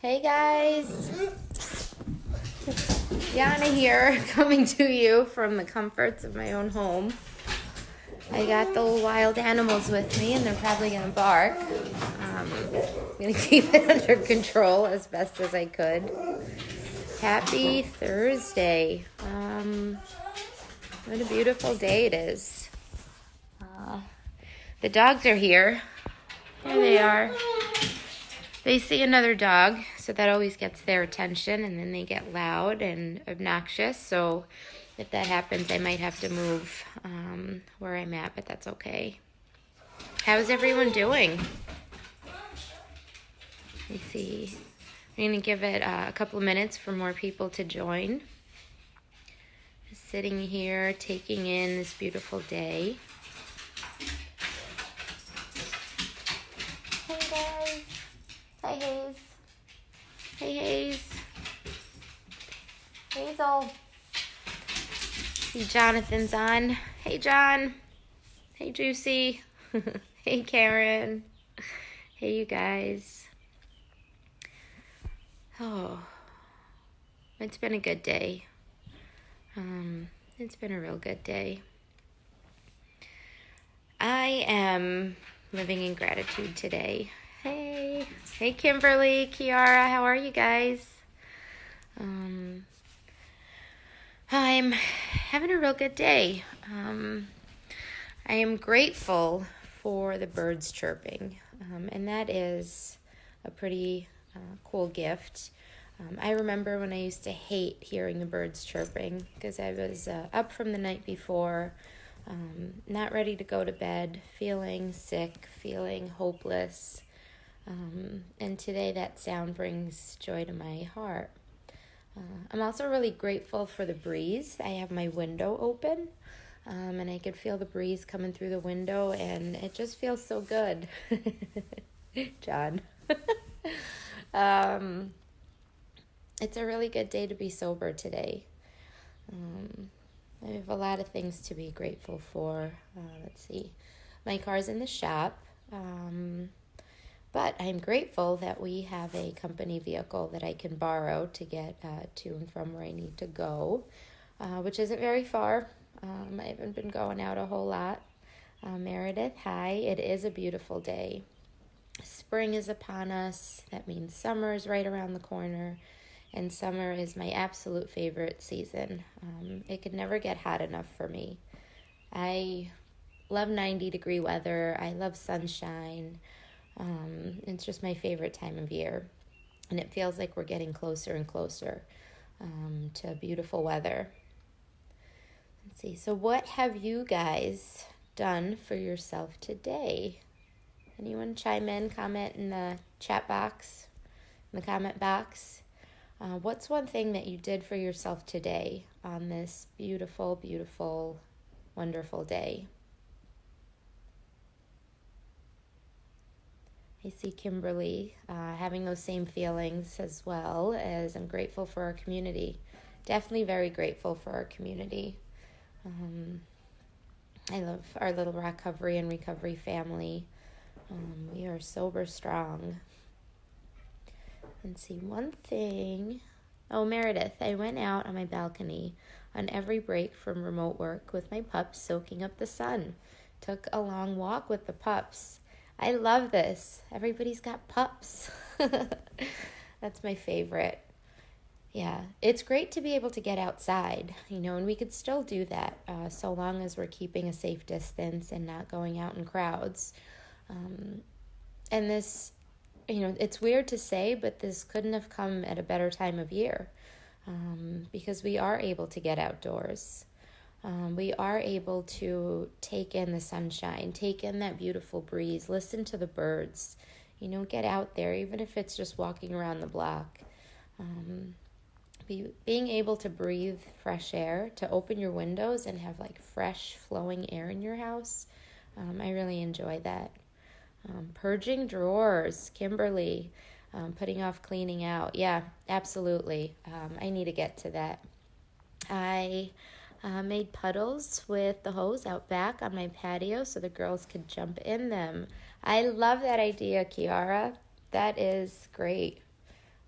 Hey guys, Yana here, coming to you from the comforts of my own home. I got the wild animals with me and they're probably going to bark. I'm going to keep it under control as best as I could. Happy Thursday. What a beautiful day it is. The dogs are here. There they are. They see another dog, so that always gets their attention, and then they get loud and obnoxious. So if that happens, I might have to move where I'm at, but that's okay. How's everyone doing? Let me see. I'm going to give it a couple of minutes for more people to join. Just sitting here, taking in this beautiful day. Hey guys. Hi, Hayes. Hey, Hayes. Hazel. See, Jonathan's on. Hey, John. Hey, Juicy. Hey, Karen. Hey, you guys. Oh, it's been a good day. It's been a real good day. I am living in gratitude today. Hey Kimberly, Kiara, how are you guys? I'm having a real good day. I am grateful for the birds chirping, and that is a pretty cool gift. I remember when I used to hate hearing the birds chirping because I was up from the night before, not ready to go to bed, feeling sick, feeling hopeless. And today that sound brings joy to my heart. I'm also really grateful for the breeze. I have my window open, and I can feel the breeze coming through the window, and it just feels so good. John. It's a really good day to be sober today. I have a lot of things to be grateful for. Let's see. My car's in the shop. But I'm grateful that we have a company vehicle that I can borrow to get to and from where I need to go, which isn't very far. I haven't been going out a whole lot. Meredith, hi. It is a beautiful day. Spring is upon us. That means summer is right around the corner, and summer is my absolute favorite season. It could never get hot enough for me. I love 90-degree weather. I love sunshine. It's just my favorite time of year, and it feels like we're getting closer and closer to beautiful weather. Let's see. So what have you guys done for yourself today? Anyone chime in, comment in the chat box, in the comment box? What's one thing that you did for yourself today on this beautiful, beautiful, wonderful day? I see Kimberly having those same feelings, as well as I'm grateful for our community. Definitely very grateful for our community. I love our little ROCovery and recovery family. We are sober strong. Let's see, one thing. Oh, Meredith, I went out on my balcony on every break from remote work with my pups soaking up the sun. Took a long walk with the pups. I love this. Everybody's got pups. That's my favorite. Yeah, it's great to be able to get outside, and we could still do that so long as we're keeping a safe distance and not going out in crowds. And this, it's weird to say, but this couldn't have come at a better time of year because we are able to get outdoors. We are able to take in the sunshine, take in that beautiful breeze, listen to the birds, get out there, even if it's just walking around the block. Being able to breathe fresh air, to open your windows and have like fresh flowing air in your house, I really enjoy that. Purging drawers, Kimberly, putting off cleaning out. Yeah, absolutely. I need to get to that. I made puddles with the hose out back on my patio so the girls could jump in them. I love that idea, Kiara. That is great.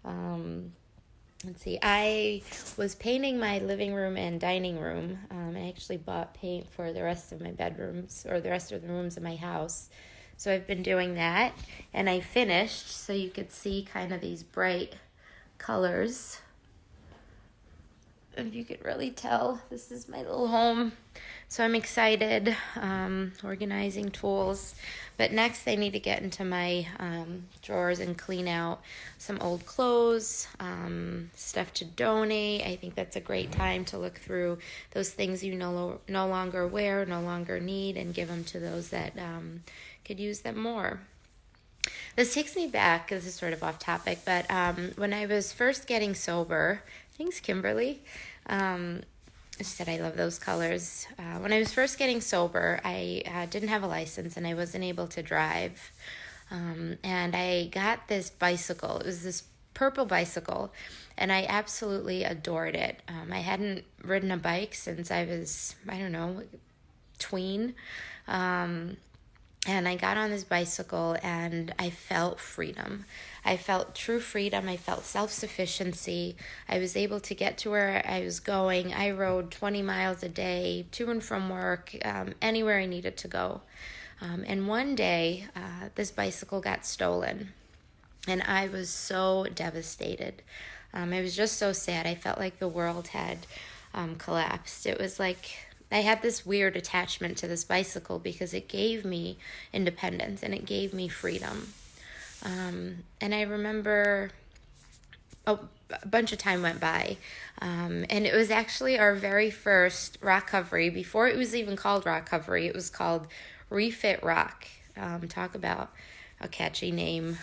Let's see, I was painting my living room and dining room. I actually bought paint for the rest of my bedrooms, or the rest of the rooms in my house. So I've been doing that, and I finished, so you could see kind of these bright colors. And you could really tell, this is my little home. So I'm excited, organizing tools. But next I need to get into my drawers and clean out some old clothes, stuff to donate. I think that's a great time to look through those things you no longer wear, no longer need, and give them to those that could use them more. This takes me back, this is sort of off topic, but when I was first getting sober, thanks Kimberly, she said I love those colors. When I was first getting sober, I didn't have a license and I wasn't able to drive. And I got this bicycle. It was this purple bicycle, and I absolutely adored it. I hadn't ridden a bike since I was, I don't know, tween. And I got on this bicycle and I felt freedom. I felt true freedom. I felt self-sufficiency. I was able to get to where I was going. I rode 20 miles a day to and from work, anywhere I needed to go. And one day, this bicycle got stolen. And I was so devastated. I was just so sad. I felt like the world had collapsed. It was like I had this weird attachment to this bicycle because it gave me independence and it gave me freedom. And I remember a bunch of time went by. And it was actually our very first ROCovery. Before it was even called ROCovery, it was called Refit Rock. Talk about a catchy name.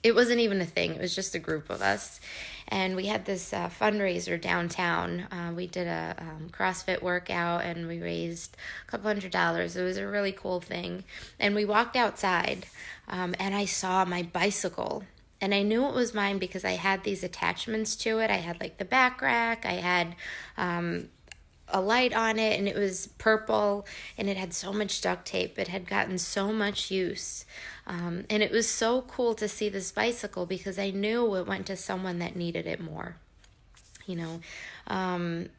It wasn't even a thing. It was just a group of us. And we had this fundraiser downtown. We did a CrossFit workout and we raised a couple $100. It was a really cool thing. And we walked outside and I saw my bicycle. And I knew it was mine because I had these attachments to it. I had like the back rack. I had a light on it, and it was purple, and it had so much duct tape. It had gotten so much use. And it was so cool to see this bicycle because I knew it went to someone that needed it more, you know. And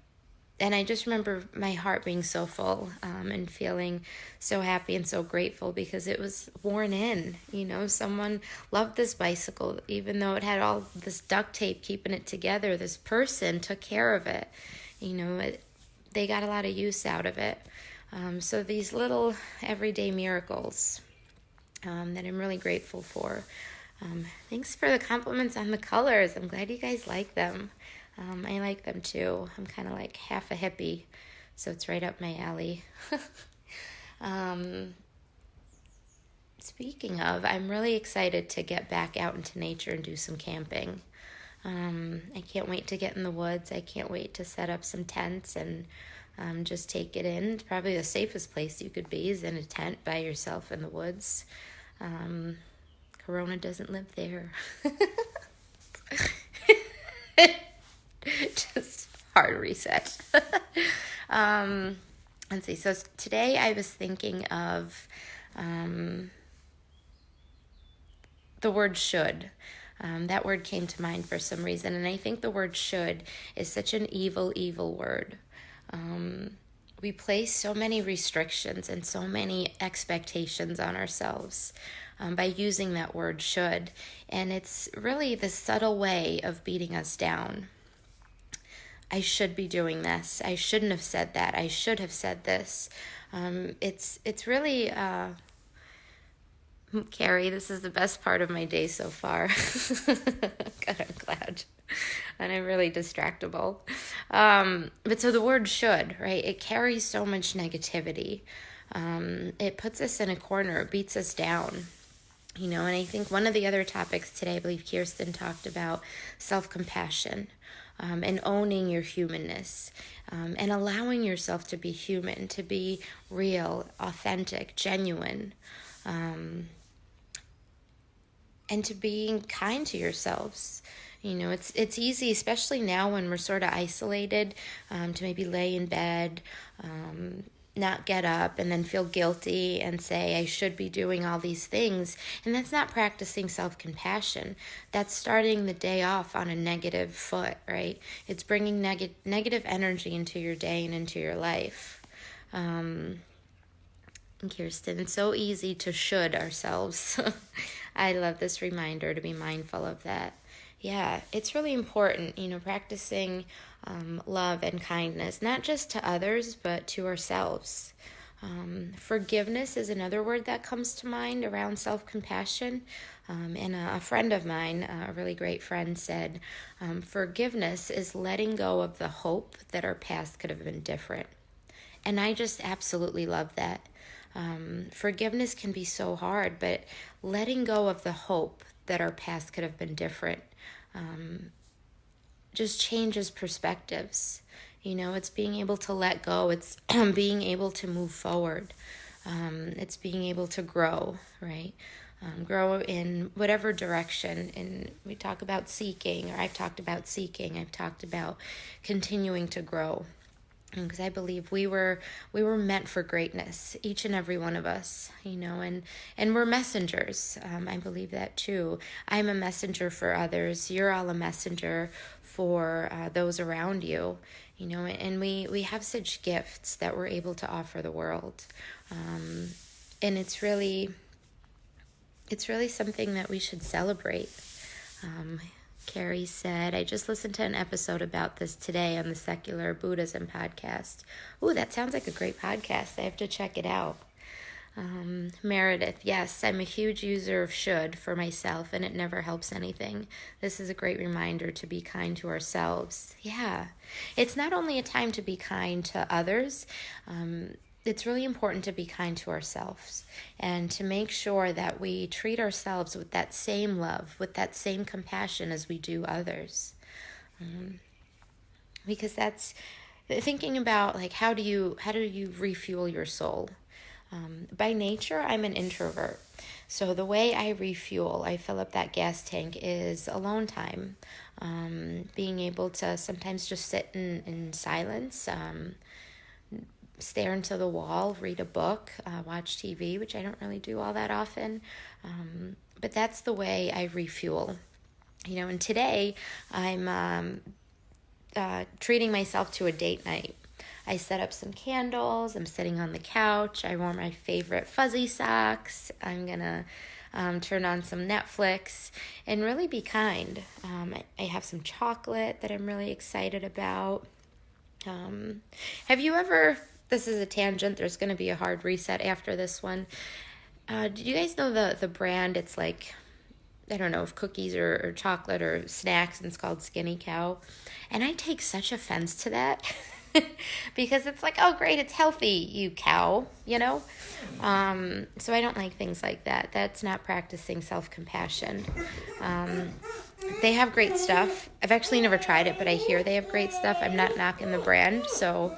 I just remember my heart being so full and feeling so happy and so grateful because it was worn in, you know. Someone loved this bicycle, even though it had all this duct tape keeping it together. This person took care of it, you know. They got a lot of use out of it. So these little everyday miracles that I'm really grateful for. Thanks for the compliments on the colors. I'm glad you guys like them. I like them too. I'm kind of like half a hippie, so it's right up my alley. Speaking of, I'm really excited to get back out into nature and do some camping. I can't wait to get in the woods. I can't wait to set up some tents and just take it in. Probably the safest place you could be is in a tent by yourself in the woods. Corona doesn't live there. Just hard reset. Let's see. So today I was thinking of the word should. That word came to mind for some reason, and I think the word should is such an evil, evil word. We place so many restrictions and so many expectations on ourselves by using that word should, and it's really the subtle way of beating us down. I should be doing this. I shouldn't have said that. I should have said this. It's really... Carrie, this is the best part of my day so far. God, I'm glad. And I'm really distractible. But so the word should, right? It carries so much negativity. It puts us in a corner. It beats us down. You know, and I think one of the other topics today, I believe Kirsten talked about self-compassion and owning your humanness and allowing yourself to be human, to be real, authentic, genuine. And to being kind to yourselves. You know, it's easy, especially now when we're sort of isolated, to maybe lay in bed, not get up and then feel guilty and say I should be doing all these things. And that's not practicing self-compassion. That's starting the day off on a negative foot, right? It's bringing negative energy into your day and into your life. Kirsten, it's so easy to should ourselves. I love this reminder to be mindful of that. Yeah, it's really important, practicing love and kindness, not just to others, but to ourselves. Forgiveness is another word that comes to mind around self-compassion. And a friend of mine, a really great friend, said, forgiveness is letting go of the hope that our past could have been different. And I just absolutely love that. Forgiveness can be so hard, but letting go of the hope that our past could have been different just changes perspectives. It's being able to let go. It's being able to move forward. It's being able to grow, right? Grow in whatever direction. And we talk about seeking, or I've talked about seeking. I've talked about continuing to grow. Because I believe we were meant for greatness, each and every one of us, and we're messengers. I believe that too. I'm a messenger for others. You're all a messenger for those around you, and we have such gifts that we're able to offer the world. And it's really something that we should celebrate. Carrie said, I just listened to an episode about this today on the Secular Buddhism podcast. Ooh, that sounds like a great podcast. I have to check it out. Meredith, yes, I'm a huge user of should for myself, and it never helps anything. This is a great reminder to be kind to ourselves. Yeah, it's not only a time to be kind to others, it's really important to be kind to ourselves and to make sure that we treat ourselves with that same love, with that same compassion as we do others. Because that's thinking about, like, how do you refuel your soul? By nature, I'm an introvert. So the way I refuel, I fill up that gas tank, is alone time. Being able to sometimes just sit in silence, stare into the wall, read a book, watch TV, which I don't really do all that often. But that's the way I refuel. And today I'm treating myself to a date night. I set up some candles. I'm sitting on the couch. I wore my favorite fuzzy socks. I'm going to turn on some Netflix and really be kind. I have some chocolate that I'm really excited about. Have you ever... This is a tangent. There's going to be a hard reset after this one. Do you guys know the brand? It's like, I don't know if cookies or chocolate or snacks, and it's called Skinny Cow. And I take such offense to that because it's like, oh, great, it's healthy, you cow, So I don't like things like that. That's not practicing self-compassion. They have great stuff. I've actually never tried it, but I hear they have great stuff. I'm not knocking the brand, so...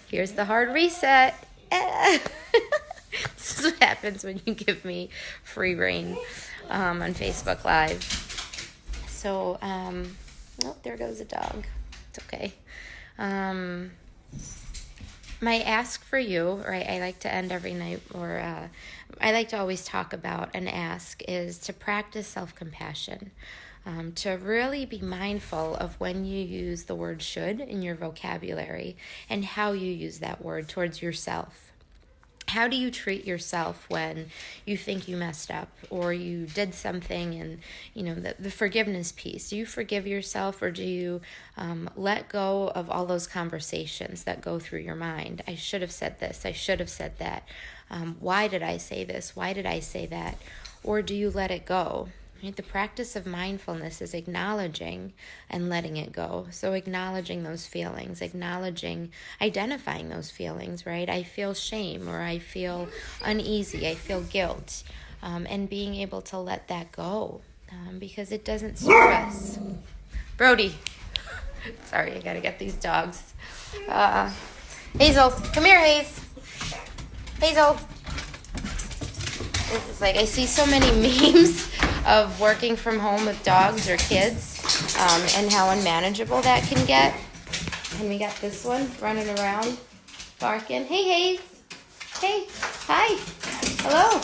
Here's the hard reset. This is what happens when you give me free reign on Facebook Live. So, there goes a dog. It's okay. My ask for you, right, I like to end every night, or I like to always talk about an ask, is to practice self-compassion. To really be mindful of when you use the word should in your vocabulary and how you use that word towards yourself. How do you treat yourself when you think you messed up or you did something, and, the forgiveness piece? Do you forgive yourself, or do you let go of all those conversations that go through your mind? I should have said this. I should have said that. Why did I say this? Why did I say that? Or do you let it go? Right? The practice of mindfulness is acknowledging and letting it go. So acknowledging those feelings, identifying those feelings, right? I feel shame, or I feel uneasy, I feel guilt, and being able to let that go because it doesn't serve us. Brody. Sorry, I gotta get these dogs. Hazel, come here, Hazel. This is like, I see so many memes of working from home with dogs or kids, and how unmanageable that can get. And we got this one running around, barking. Hey, Hayes. Hey, hi, hello.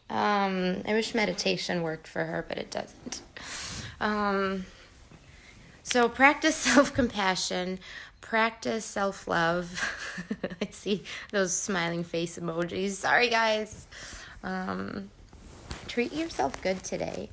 I wish meditation worked for her, but it doesn't. So practice self-compassion, practice self-love. I see those smiling face emojis. Sorry, guys. Treat yourself good today.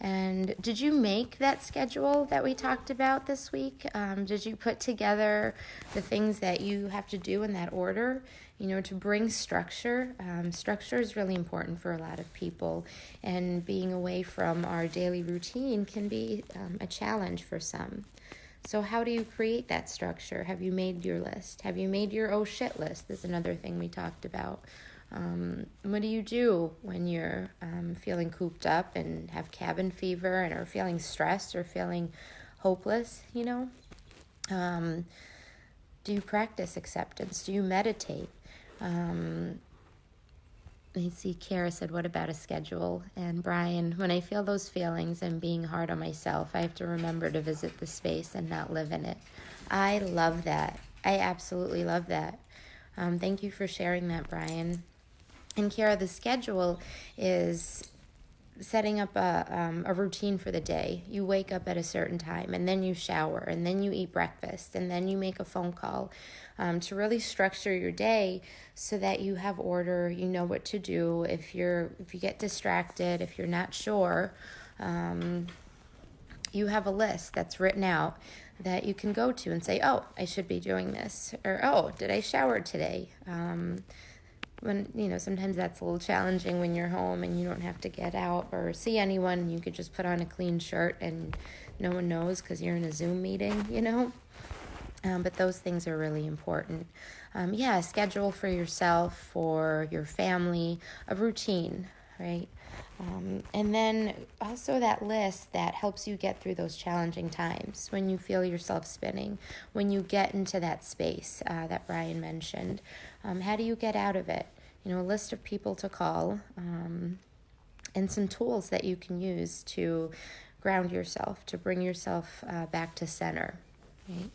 And did you make that schedule that we talked about this week? Did you put together the things that you have to do in that order? To bring structure. Structure is really important for a lot of people, and being away from our daily routine can be a challenge for some. So how do you create that structure? Have you made your list? Have you made your oh shit list? That's another thing we talked about. What do you do when you're feeling cooped up and have cabin fever and are feeling stressed or feeling hopeless, Do you practice acceptance? Do you meditate? Let's see, Kara said, what about a schedule? And Brian, when I feel those feelings and being hard on myself, I have to remember to visit the space and not live in it. I love that. I absolutely love that. Thank you for sharing that, Brian. And Kara, the schedule is setting up a routine for the day. You wake up at a certain time, and then you shower, and then you eat breakfast, and then you make a phone call to really structure your day so that you have order, you know what to do. If you get distracted, if you're not sure, you have a list that's written out that you can go to and say, oh, I should be doing this, or oh, did I shower today? When, sometimes that's a little challenging when you're home and you don't have to get out or see anyone. You could just put on a clean shirt and no one knows because you're in a Zoom meeting, But those things are really important. A schedule for yourself, for your family, a routine, right? And then also that list that helps you get through those challenging times when you feel yourself spinning, when you get into that space that Brian mentioned. How do you get out of it? A list of people to call and some tools that you can use to ground yourself, to bring yourself back to center, right?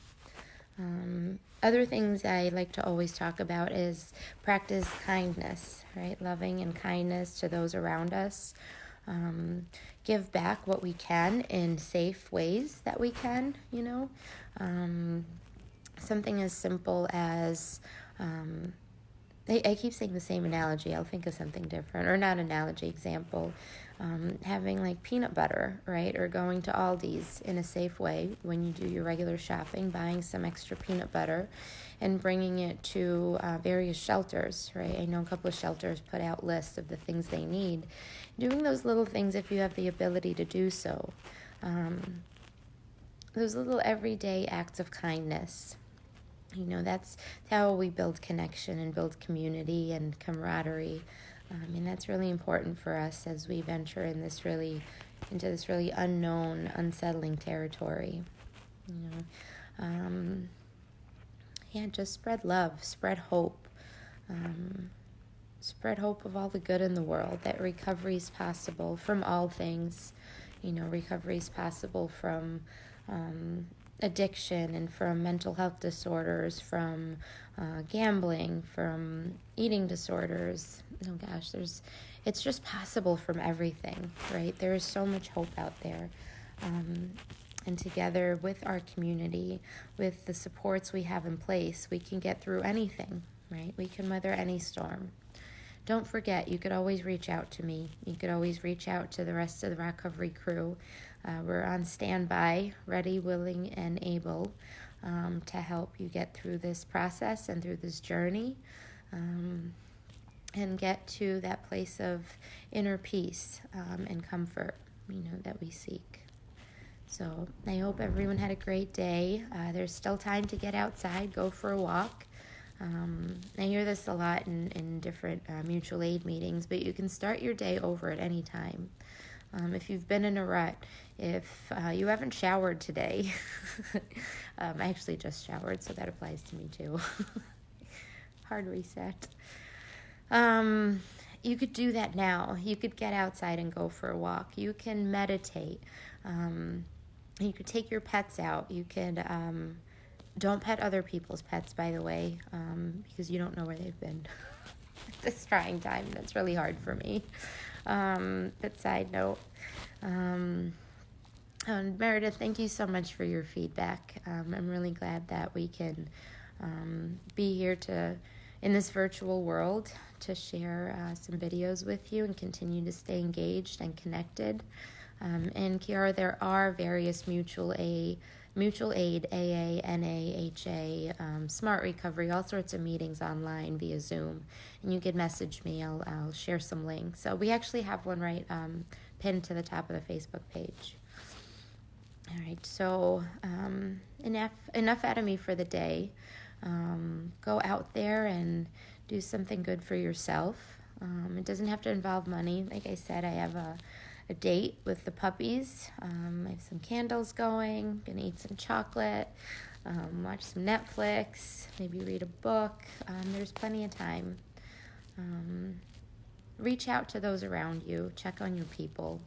Other things I like to always talk about is practice kindness, right? Loving and kindness to those around us. Give back what we can in safe ways that we can, Something as simple as, I keep saying the same analogy. I'll think of something different, or not analogy, example. Having like peanut butter, right? Or going to Aldi's in a safe way when you do your regular shopping, buying some extra peanut butter and bringing it to various shelters, right? I know a couple of shelters put out lists of the things they need. Doing those little things if you have the ability to do so. Those little everyday acts of kindness. That's how we build connection and build community and camaraderie. And that's really important for us as we venture into this really unknown, unsettling territory. Just spread love, spread hope. Spread hope of all the good in the world, that recovery is possible from all things. Recovery is possible from addiction and from mental health disorders, from gambling, from eating disorders. Oh gosh, it's just possible from everything, right? There is so much hope out there. And together with our community, with the supports we have in place, we can get through anything, right? We can weather any storm. Don't forget, you could always reach out to me. You could always reach out to the rest of the ROCovery crew. We're on standby, ready, willing, and able to help you get through this process and through this journey and get to that place of inner peace and comfort, that we seek. So I hope everyone had a great day. There's still time to get outside, go for a walk. I hear this a lot in different mutual aid meetings, but you can start your day over at any time. If you've been in a rut, if you haven't showered today, I actually just showered, so that applies to me too. Hard reset. You could do that now. You could get outside and go for a walk. You can meditate. You could take your pets out. You could Don't pet other people's pets, by the way, because you don't know where they've been at this trying time. That's really hard for me. But side note, Meredith, thank you so much for your feedback. I'm really glad that we can be here in this virtual world to share some videos with you and continue to stay engaged and connected. And Kiara, there are various mutual aid, AA, NA, HA, Smart Recovery, all sorts of meetings online via Zoom. And you can message me. I'll share some links. So we actually have one right pinned to the top of the Facebook page. All right, so enough out of me for the day. Go out there and do something good for yourself. It doesn't have to involve money. Like I said, I have a date with the puppies. I have some candles going, gonna eat some chocolate, watch some Netflix, maybe read a book. There's plenty of time. Reach out to those around you. Check on your people.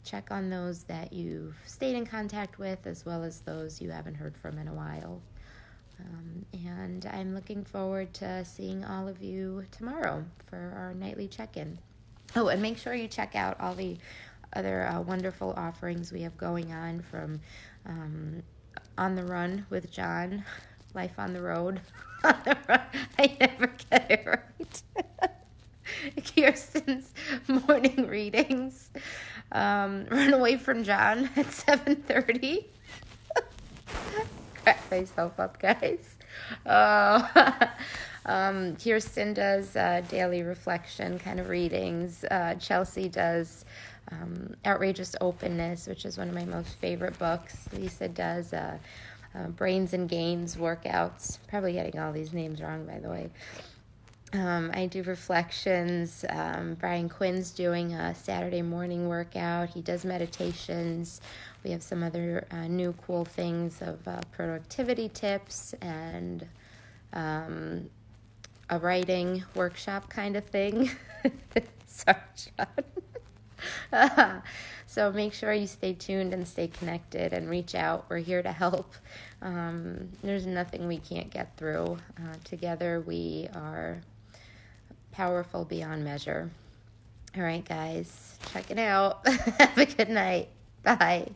Check on those that you've stayed in contact with, as well as those you haven't heard from in a while. And I'm looking forward to seeing all of you tomorrow for our nightly check-in. Oh, and make sure you check out all the other wonderful offerings we have going on, from On the Run with John, Life on the Road. On the Run. I never get it right. Kirsten's morning readings. Run Away from John at 7:30. Crack myself up, guys. Kirsten does daily reflection kind of readings. Chelsea does Outrageous Openness, which is one of my most favorite books. Lisa does Brains and Gains workouts. Probably getting all these names wrong, by the way. I do reflections. Brian Quinn's doing a Saturday morning workout. He does meditations. We have some other new cool things of productivity tips and a writing workshop kind of thing. Sorry, John. So make sure you stay tuned and stay connected and reach out. We're here to help. There's nothing we can't get through. Together we are powerful beyond measure. All right, guys, check it out. Have a good night. Bye.